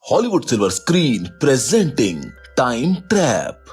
Hollywood silver screen presenting time trap.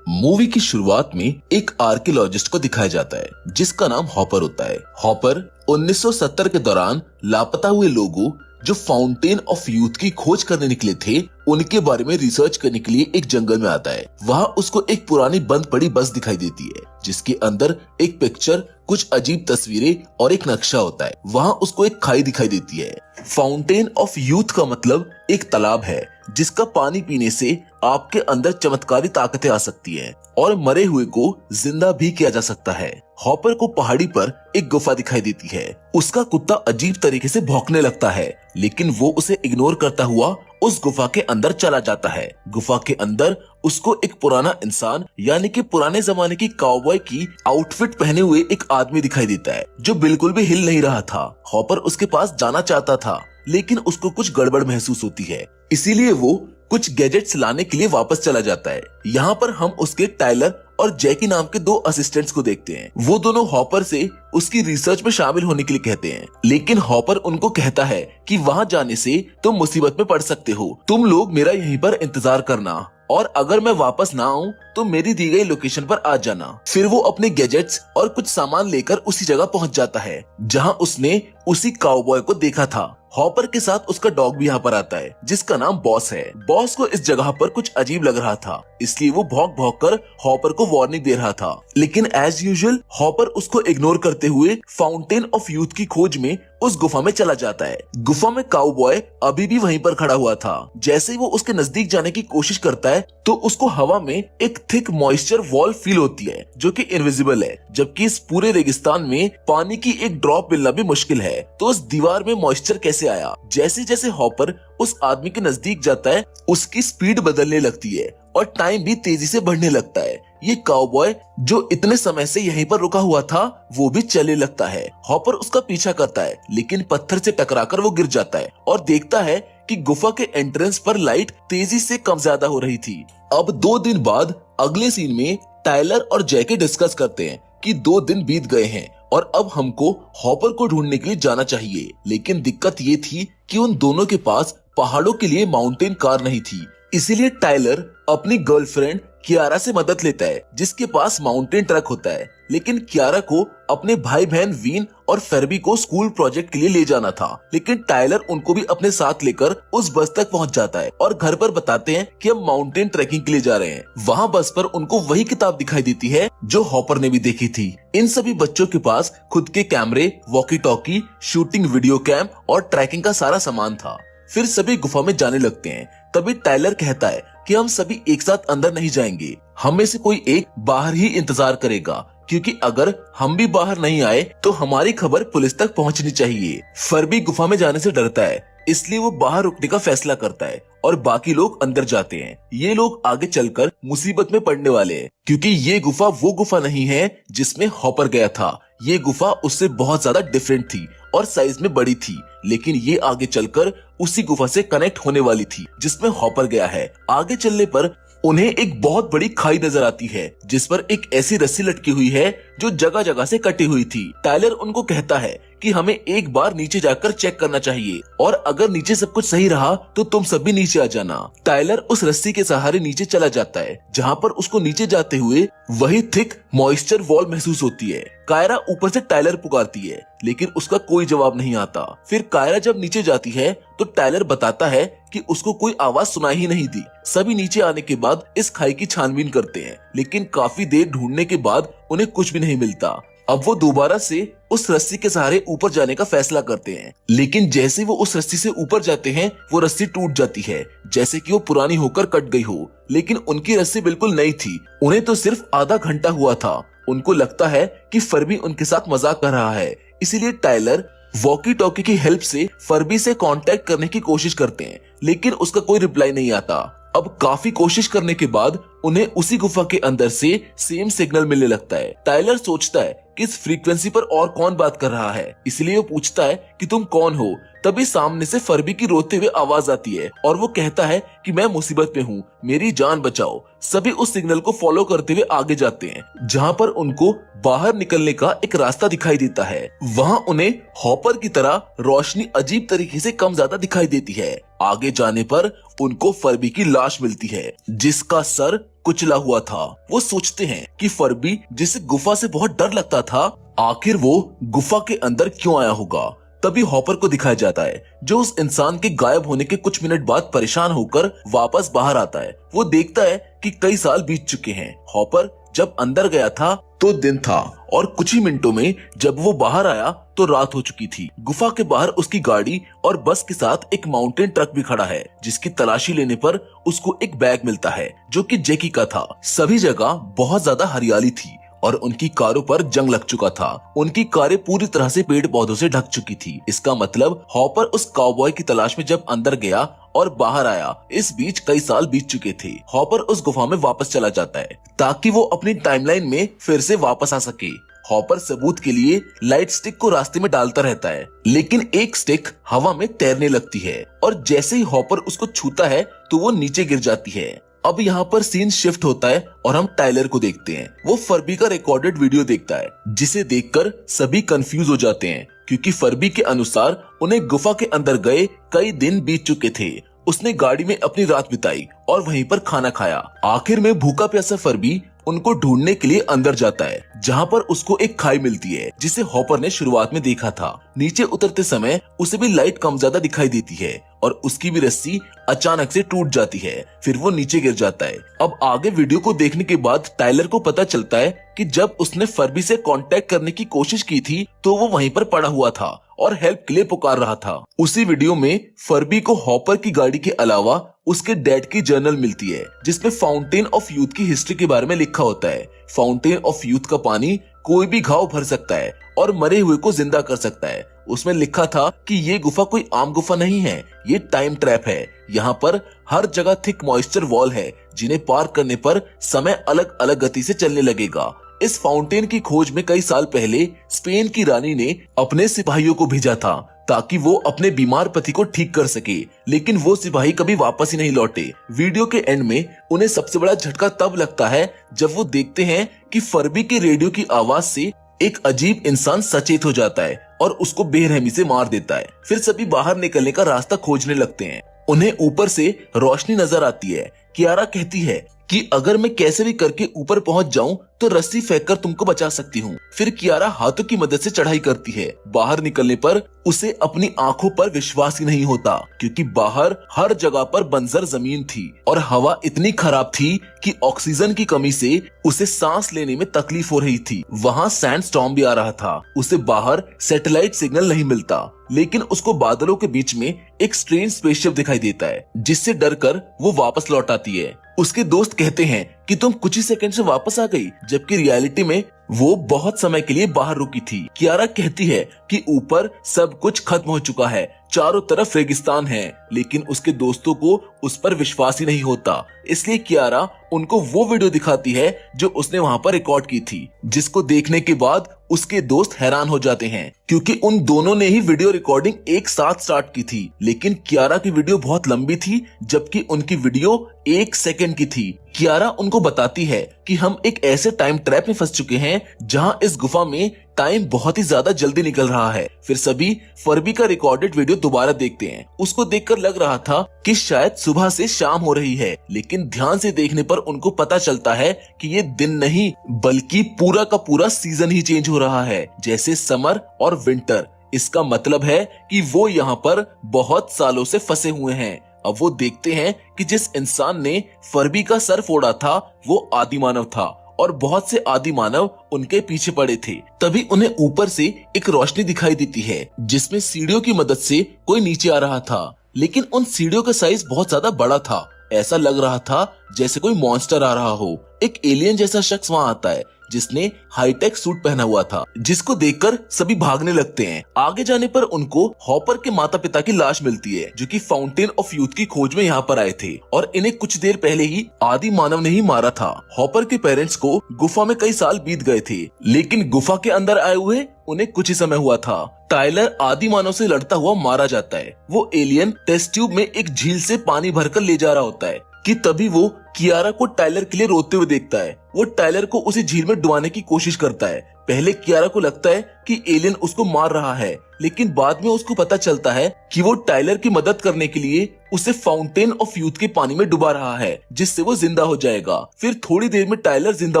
Movie की शुरुआत में एक आर्कियोलॉजिस्ट को दिखाया जाता है जिसका नाम हॉपर होता है। हॉपर 1970 के दौरान लापता हुए लोगों जो फाउंटेन ऑफ यूथ की खोज करने निकले थे उनके बारे में रिसर्च करने के लिए एक जंगल में आता है। वहाँ उसको एक पुरानी बंद पड़ी बस दिखाई देती है जिसके अंदर एक पिक्चर, कुछ अजीब तस्वीरें और एक नक्शा होता है। वहाँ उसको एक खाई दिखाई देती है। फाउंटेन ऑफ यूथ का मतलब एक तालाब है जिसका पानी पीने से आपके अंदर चमत्कारी ताकतें आ सकती हैं और मरे हुए को जिंदा भी किया जा सकता है। हॉपर को पहाड़ी पर एक गुफा दिखाई देती है। उसका कुत्ता अजीब तरीके से भौंकने लगता है लेकिन वो उसे इग्नोर करता हुआ उस गुफा के अंदर चला जाता है। गुफा के अंदर उसको एक पुराना इंसान यानी कि पुराने जमाने की काउबॉय की आउटफिट पहने हुए एक आदमी दिखाई देता है जो बिल्कुल भी हिल नहीं रहा था। हॉपर उसके पास जाना चाहता था लेकिन उसको कुछ गड़बड़ महसूस होती है, इसीलिए वो कुछ गैजेट्स लाने के लिए वापस चला जाता है। यहाँ पर हम उसके टाइलर और जैकी नाम के दो असिस्टेंट्स को देखते हैं। वो दोनों हॉपर से उसकी रिसर्च में शामिल होने के लिए कहते हैं लेकिन हॉपर उनको कहता है कि वहाँ जाने से तुम मुसीबत में पड़ सकते हो, तुम लोग मेरा यहीं पर इंतजार करना और अगर मैं वापस ना आऊं तो मेरी दी गई लोकेशन पर आ जाना। फिर वो अपने गैजेट्स और कुछ सामान लेकर उसी जगह पहुंच जाता है जहां उसने उसी काउबॉय को देखा था। हॉपर के साथ उसका डॉग भी यहाँ पर आता है जिसका नाम बॉस है। बॉस को इस जगह पर कुछ अजीब लग रहा था इसलिए वो भौंक भौंक कर हॉपर को वार्निंग दे रहा था लेकिन एज यूजुअल हॉपर उसको इग्नोर करते हुए फाउंटेन ऑफ यूथ की खोज में उस गुफा में चला जाता है। गुफा में काउबॉय अभी भी वहीं पर खड़ा हुआ था। जैसे ही वो उसके नजदीक जाने की कोशिश करता है तो उसको हवा में एक थिक मॉइस्चर वॉल फील होती है जो कि इनविजिबल है, जबकि इस पूरे रेगिस्तान में पानी की एक ड्रॉप मिलना भी मुश्किल है। तो उस दीवार में मॉइस्चर कैसे आया? जैसे जैसे हॉपर उस आदमी के नजदीक जाता है उसकी स्पीड बदलने लगती है और टाइम भी तेजी से बढ़ने लगता है। ये काउबॉय जो इतने समय से यहीं पर रुका हुआ था वो भी चलने लगता है। हॉपर उसका पीछा करता है लेकिन पत्थर से टकराकर वो गिर जाता है और देखता है कि गुफा के एंट्रेंस पर लाइट तेजी से कम ज्यादा हो रही थी। अब 2 दिन बाद अगले सीन में टाइलर और जैकी डिस्कस करते हैं कि 2 दिन बीत गए हैं और अब हमको हॉपर को ढूंढने के लिए जाना चाहिए। लेकिन दिक्कत ये थी कि उन दोनों के पास पहाड़ों के लिए माउंटेन कार नहीं थी, इसीलिए टाइलर अपनी गर्लफ्रेंड कियारा से मदद लेता है जिसके पास माउंटेन ट्रक होता है। लेकिन कियारा को अपने भाई बहन वीन और फेरबी को स्कूल प्रोजेक्ट के लिए ले जाना था, लेकिन टाइलर उनको भी अपने साथ लेकर उस बस तक पहुंच जाता है और घर पर बताते हैं कि हम माउंटेन ट्रैकिंग के लिए जा रहे हैं। वहाँ बस पर उनको वही किताब दिखाई देती है जो हॉपर ने भी देखी थी। इन सभी बच्चों के पास खुद के कैमरे, walkie talkie, shooting video cam और ट्रैकिंग का सारा सामान था। फिर सभी गुफा में जाने लगते हैं। तभी टाइलर कहता है कि हम सभी एक साथ अंदर नहीं जाएंगे, हम में से कोई एक बाहर ही इंतजार करेगा क्योंकि अगर हम भी बाहर नहीं आए तो हमारी खबर पुलिस तक पहुंचनी चाहिए। फरबी गुफा में जाने से डरता है इसलिए वो बाहर रुकने का फैसला करता है और बाकी लोग अंदर जाते हैं। ये लोग आगे चलकर मुसीबत में पड़ने वाले हैं क्योंकि ये गुफा वो गुफा नहीं है जिसमें हॉपर गया था। ये गुफा उससे बहुत ज्यादा डिफरेंट थी और साइज में बड़ी थी, लेकिन ये आगे चलकर उसी गुफा से कनेक्ट होने वाली थी जिसमें हॉपर गया है। आगे चलने पर उन्हें एक बहुत बड़ी खाई नजर आती है जिस पर एक ऐसी रस्सी लटकी हुई है जो जगह जगह से कटी हुई थी। टाइलर उनको कहता है कि हमें एक बार नीचे जाकर चेक करना चाहिए और अगर नीचे सब कुछ सही रहा तो तुम सब भी नीचे आ जाना। टाइलर उस रस्सी के सहारे नीचे चला जाता है जहाँ पर उसको नीचे जाते हुए वही थिक मॉइस्चर वॉल महसूस होती है। कायरा ऊपर से टाइलर पुकारती है लेकिन उसका कोई जवाब नहीं आता। फिर कायरा जब नीचे जाती है तो टाइलर बताता है कि उसको कोई आवाज सुनाई ही नहीं दी। सभी नीचे आने के बाद इस खाई की छानबीन करते हैं लेकिन काफी देर ढूंढने के बाद उन्हें कुछ भी नहीं मिलता। अब वो दोबारा से उस रस्सी के सहारे ऊपर जाने का फैसला करते हैं लेकिन जैसे वो उस रस्सी से ऊपर जाते हैं वो रस्सी टूट जाती है जैसे कि वो पुरानी होकर कट गई हो। लेकिन उनकी रस्सी बिल्कुल नई थी, उन्हें तो सिर्फ आधा घंटा हुआ था। उनको लगता है कि फरबी उनके साथ मजाक कर रहा है, इसीलिए टाइलर वॉकी टॉकी की हेल्प से फरबी से कांटेक्ट करने की कोशिश करते हैं लेकिन उसका कोई रिप्लाई नहीं आता। अब काफी कोशिश करने के बाद उन्हें उसी गुफा के अंदर से सेम सिग्नल मिलने लगता है। टाइलर सोचता है कि इस फ्रीक्वेंसी पर और कौन बात कर रहा है, इसलिए वो पूछता है कि तुम कौन हो। तभी सामने से फर्बी की रोते हुए आवाज आती है और वो कहता है कि मैं मुसीबत में हूँ, मेरी जान बचाओ। सभी उस सिग्नल को फॉलो करते हुए आगे जाते हैं, जहाँ पर उनको बाहर निकलने का एक रास्ता दिखाई देता है। वहाँ उन्हें हॉपर की तरह रोशनी अजीब तरीके से कम ज्यादा दिखाई देती है। आगे जाने पर उनको फर्बी की लाश मिलती है, जिसका सर कुचला हुआ था। वो सोचते हैं कि फर्बी, जिसे गुफा से बहुत डर लगता था, आखिर वो गुफा के अंदर क्यों आया होगा। तभी हॉपर को दिखाया जाता है, जो उस इंसान के गायब होने के कुछ मिनट बाद परेशान होकर वापस बाहर आता है। वो देखता है कि कई साल बीत चुके हैं। हॉपर जब अंदर गया था तो दिन था और कुछ ही मिनटों में जब वो बाहर आया तो रात हो चुकी थी। गुफा के बाहर उसकी गाड़ी और बस के साथ एक माउंटेन ट्रक भी खड़ा है, जिसकी तलाशी लेने पर उसको एक बैग मिलता है जो कि जैकी का था। सभी जगह बहुत ज्यादा हरियाली थी और उनकी कारों पर जंग लग चुका था। उनकी कारें पूरी तरह से पेड़ पौधों से ढक चुकी थी। इसका मतलब हॉपर उस काउबॉय की तलाश में जब अंदर गया और बाहर आया, इस बीच कई साल बीत चुके थे। हॉपर उस गुफा में वापस चला जाता है ताकि वो अपनी टाइमलाइन में फिर से वापस आ सके। हॉपर सबूत के लिए लाइट स्टिक को रास्ते में डालता रहता है, लेकिन एक स्टिक हवा में तैरने लगती है और जैसे ही हॉपर उसको छूता है तो वो नीचे गिर जाती है। अब यहाँ पर सीन शिफ्ट होता है और हम टाइलर को देखते हैं। वो फर्बी का रिकॉर्डेड वीडियो देखता है, जिसे देखकर सभी कंफ्यूज हो जाते हैं, क्योंकि फर्बी के अनुसार उन्हें गुफा के अंदर गए कई दिन बीत चुके थे। उसने गाड़ी में अपनी रात बिताई और वहीं पर खाना खाया। आखिर में भूखा प्यासा फर्बी उनको ढूंढने के लिए अंदर जाता है, जहाँ पर उसको एक खाई मिलती है, जिसे हॉपर ने शुरुआत में देखा था। नीचे उतरते समय उसे भी लाइट कम ज्यादा दिखाई देती है और उसकी भी रस्सी अचानक से टूट जाती है। फिर वो नीचे गिर जाता है। अब आगे वीडियो को देखने के बाद टाइलर को पता चलता है कि जब उसने फर्बी से कांटेक्ट करने की कोशिश की थी तो वो वहीं पर पड़ा हुआ था और हेल्प के लिए पुकार रहा था। उसी वीडियो में फर्बी को हॉपर की गाड़ी के अलावा उसके डैड की जर्नल मिलती है, जिसमें फाउंटेन ऑफ यूथ की हिस्ट्री के बारे में लिखा होता है। फाउंटेन ऑफ यूथ का पानी कोई भी घाव भर सकता है और मरे हुए को जिंदा कर सकता है। उसमें लिखा था कि ये गुफा कोई आम गुफा नहीं है, ये टाइम ट्रैप है। यहाँ पर हर जगह थिक मॉइस्चर वॉल है, जिन्हें पार करने पर समय अलग अलग गति से चलने लगेगा। इस फाउंटेन की खोज में कई साल पहले स्पेन की रानी ने अपने सिपाहियों को भेजा था ताकि वो अपने बीमार पति को ठीक कर सके, लेकिन वो सिपाही कभी वापस ही नहीं लौटे। वीडियो के एंड में उन्हें सबसे बड़ा झटका तब लगता है जब वो देखते हैं कि फर्बी के रेडियो की आवाज से एक अजीब इंसान सचेत हो जाता है और उसको बेरहमी से मार देता है। फिर सभी बाहर निकलने का रास्ता खोजने लगते हैं। उन्हें ऊपर से रोशनी नजर आती है। कियारा कहती है कि अगर मैं कैसे भी करके ऊपर पहुंच जाऊं तो रस्सी फेंककर तुमको बचा सकती हूँ। फिर कियारा हाथों की मदद से चढ़ाई करती है। बाहर निकलने पर उसे अपनी आंखों पर विश्वास ही नहीं होता, क्योंकि बाहर हर जगह पर बंजर जमीन थी और हवा इतनी खराब थी कि ऑक्सीजन की कमी से उसे सांस लेने में तकलीफ हो रही थी। वहाँ सैंडस्टॉर्म भी आ रहा था। उसे बाहर सैटेलाइट सिग्नल नहीं मिलता, लेकिन उसको बादलों के बीच में एक स्ट्रेंज स्पेसशिप दिखाई देता है, जिससे डरकर वो वापस लौट आती है। उसके दोस्त कहते हैं कि तुम कुछ ही सेकंड से वापस आ गई, जबकि रियलिटी में वो बहुत समय के लिए बाहर रुकी थी। कियारा कहती है कि ऊपर सब कुछ खत्म हो चुका है, चारों तरफ रेगिस्तान है, लेकिन उसके दोस्तों को उस पर विश्वास ही नहीं होता। इसलिए कियारा उनको वो वीडियो दिखाती है जो उसने वहाँ पर रिकॉर्ड की थी, जिसको देखने के बाद उसके दोस्त हैरान हो जाते हैं, क्योंकि उन दोनों ने ही वीडियो रिकॉर्डिंग एक साथ स्टार्ट की थी। लेकिन कियारा की वीडियो बहुत लंबी थी, जबकि उनकी वीडियो 1 सेकंड की थी। कियारा उनको बताती है कि हम एक ऐसे टाइम ट्रैप में फंस चुके हैं जहां इस गुफा में टाइम बहुत ही ज्यादा जल्दी निकल रहा है। फिर सभी फर्बी का रिकॉर्डेड वीडियो दोबारा देखते हैं। उसको देखकर लग रहा था कि शायद सुबह से शाम हो रही है, लेकिन ध्यान से देखने पर उनको पता चलता है कि ये दिन नहीं बल्कि पूरा का पूरा सीजन ही चेंज हो रहा है, जैसे समर और विंटर। इसका मतलब है कि वो यहाँ पर बहुत सालों से फंसे हुए हैं। अब वो देखते हैं कि जिस इंसान ने फर्बी का सर फोड़ा था वो आदि मानव था और बहुत से आदि मानव उनके पीछे पड़े थे। तभी उन्हें ऊपर से एक रोशनी दिखाई देती है, जिसमें सीढ़ियों की मदद से कोई नीचे आ रहा था, लेकिन उन सीढ़ियों का साइज बहुत ज्यादा बड़ा था। ऐसा लग रहा था जैसे कोई मॉन्स्टर आ रहा हो। एक एलियन जैसा शख्स वहाँ आता है, जिसने हाईटेक सूट पहना हुआ था, जिसको देखकर सभी भागने लगते हैं। आगे जाने पर उनको हॉपर के माता पिता की लाश मिलती है, जो कि फाउंटेन ऑफ यूथ की खोज में यहाँ पर आए थे और इन्हें कुछ देर पहले ही आदि मानव ने ही मारा था। हॉपर के पेरेंट्स को गुफा में कई साल बीत गए थे, लेकिन गुफा के अंदर आए हुए उन्हें कुछ ही समय हुआ था। टाइलर आदि मानव से लड़ता हुआ मारा जाता है। वो एलियन टेस्ट ट्यूब में एक झील से पानी भरकर ले जा रहा होता है कि तभी वो कियारा को टाइलर के लिए रोते हुए देखता है। वो टाइलर को उसी झील में डुबाने की कोशिश करता है। पहले कियारा को लगता है कि एलियन उसको मार रहा है, लेकिन बाद में उसको पता चलता है कि वो टाइलर की मदद करने के लिए उसे फाउंटेन ऑफ यूथ के पानी में डुबा रहा है, जिससे वो जिंदा हो जाएगा। फिर थोड़ी देर में टाइलर जिंदा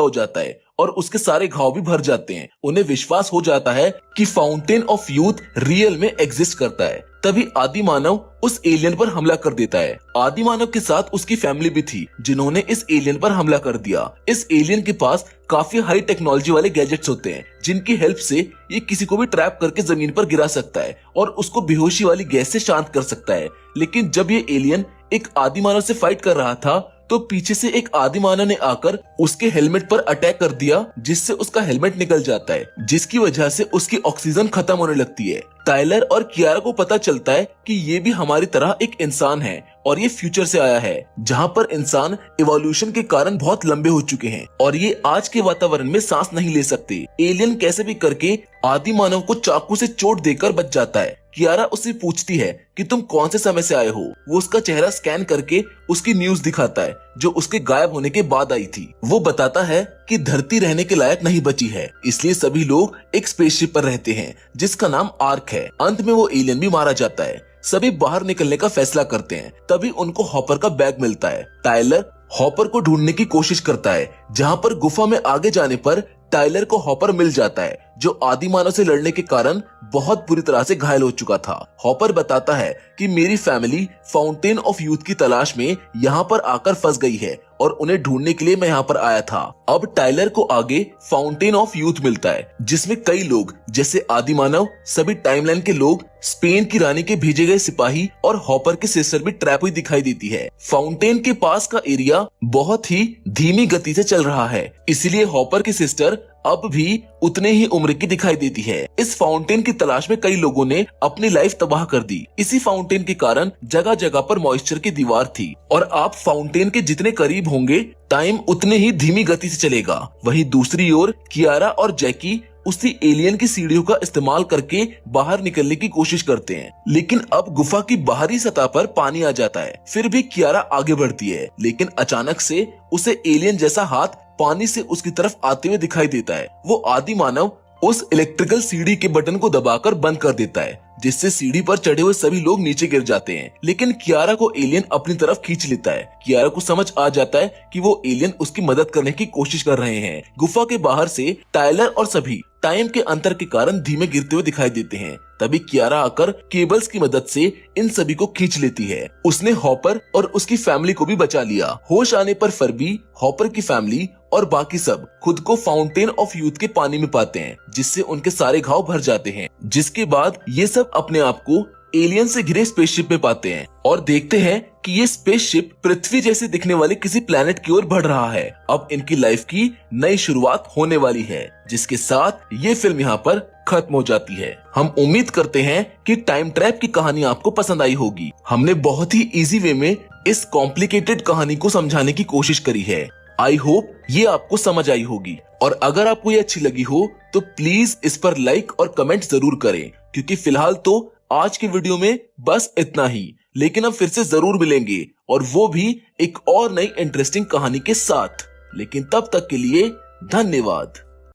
हो जाता है और उसके सारे घाव भी भर जाते हैं। उन्हें विश्वास हो जाता है कि फाउंटेन ऑफ यूथ रियल में एग्जिस्ट करता है। तभी आदि मानव उस एलियन पर हमला कर देता है। आदि मानव के साथ उसकी फैमिली भी थी, जिन्होंने इस एलियन पर हमला कर दिया। इस एलियन के पास काफी हाई टेक्नोलॉजी वाले गैजेट्स होते हैं, जिनकी हेल्प से ये किसी को भी ट्रैप करके जमीन पर गिरा सकता है और उसको बेहोशी वाली गैस से शांत कर सकता है। लेकिन जब ये एलियन एक आदि मानव से फाइट कर रहा था, तो पीछे से एक आदि मानव ने आकर उसके हेलमेट पर अटैक कर दिया, जिससे उसका हेलमेट निकल जाता है, जिसकी वजह से उसकी ऑक्सीजन खत्म होने लगती है। टाइलर और कियारा को पता चलता है कि ये भी हमारी तरह एक इंसान है और ये फ्यूचर से आया है, जहाँ पर इंसान इवोल्यूशन के कारण बहुत लंबे हो चुके हैं और ये आज के वातावरण में सांस नहीं ले सकते। एलियन कैसे भी करके आदि मानव को चाकू से चोट देकर बच जाता है। कियारा उससे पूछती है कि तुम कौन से समय से आए हो। वो उसका चेहरा स्कैन करके उसकी न्यूज दिखाता है, जो उसके गायब होने के बाद आई थी। वो बताता है कि धरती रहने के लायक नहीं बची है, इसलिए सभी लोग एक स्पेसशिप पर रहते हैं, जिसका नाम आर्क है। अंत में वो एलियन भी मारा जाता है। सभी बाहर निकलने का फैसला करते हैं। तभी उनको हॉपर का बैग मिलता है। टाइलर हॉपर को ढूंढने की कोशिश करता है, जहाँ पर गुफा में आगे जाने पर टाइलर को हॉपर मिल जाता है, जो आदि मानव से लड़ने के कारण बहुत बुरी तरह से घायल हो चुका था। हॉपर बताता है कि मेरी फैमिली फाउंटेन ऑफ यूथ की तलाश में यहाँ पर आकर फंस गई है और उन्हें ढूंढने के लिए मैं यहाँ पर आया था। अब टाइलर को आगे फाउंटेन ऑफ यूथ मिलता है, जिसमें कई लोग जैसे आदि मानव, सभी टाइमलाइन के लोग, स्पेन की रानी के भेजे गए सिपाही और हॉपर की सिस्टर भी ट्रैप हुई दिखाई देती है। फाउंटेन के पास का एरिया बहुत ही धीमी गति से चल रहा है, इसलिए हॉपर की सिस्टर अब भी उतने ही उम्र की दिखाई देती है। इस फाउंटेन की तलाश में कई लोगों ने अपनी लाइफ तबाह कर दी। इसी फाउंटेन के कारण जगह जगह पर मॉइस्चर की दीवार थी और आप फाउंटेन के जितने करीब होंगे, टाइम उतने ही धीमी गति से चलेगा। वहीं दूसरी ओर कियारा और जैकी उसी एलियन की सीढ़ियों का इस्तेमाल करके बाहर निकलने की कोशिश करते हैं, लेकिन अब गुफा की बाहरी सतह पर पानी आ जाता है। फिर भी कियारा आगे बढ़ती है, लेकिन अचानक से उसे एलियन जैसा हाथ पानी से उसकी तरफ आते हुए दिखाई देता है। वो आदि मानव उस इलेक्ट्रिकल सीढ़ी के बटन को दबाकर बंद कर देता है, जिससे सीढ़ी पर चढ़े हुए सभी लोग नीचे गिर जाते हैं। लेकिन कियारा को एलियन अपनी तरफ खींच लेता है। कियारा को समझ आ जाता है कि वो एलियन उसकी मदद करने की कोशिश कर रहे हैं। गुफा के बाहर से टाइलर और सभी टाइम के अंतर के कारण धीमे गिरते हुए दिखाई देते हैं। तभी कियारा आकर केबल्स की मदद से इन सभी को खींच लेती है। उसने हॉपर और उसकी फैमिली को भी बचा लिया। होश आने पर फरबी, हॉपर की फैमिली और बाकी सब खुद को फाउंटेन ऑफ यूथ के पानी में पाते हैं, जिससे उनके सारे घाव भर जाते हैं। जिसके बाद ये सब अपने आप को एलियन से घिरे स्पेसशिप में पाते हैं और देखते हैं कि ये स्पेसशिप पृथ्वी जैसे दिखने वाले किसी प्लेनेट की ओर बढ़ रहा है। अब इनकी लाइफ की नई शुरुआत होने वाली है, जिसके साथ ये फिल्म यहाँ पर खत्म हो जाती है। हम उम्मीद करते हैं कि टाइम ट्रैप की कहानी आपको पसंद आई होगी। हमने बहुत ही इजी वे में इस कॉम्प्लिकेटेड कहानी को समझाने की कोशिश करी है। आई होप ये आपको समझ आई होगी, और अगर आपको ये अच्छी लगी हो तो प्लीज इस पर लाइक और कमेंट जरूर करें, क्योंकि फिलहाल तो आज के वीडियो में बस इतना ही। लेकिन अब फिर से जरूर मिलेंगे, और वो भी एक और नई इंटरेस्टिंग कहानी के साथ। लेकिन तब तक के लिए धन्यवाद।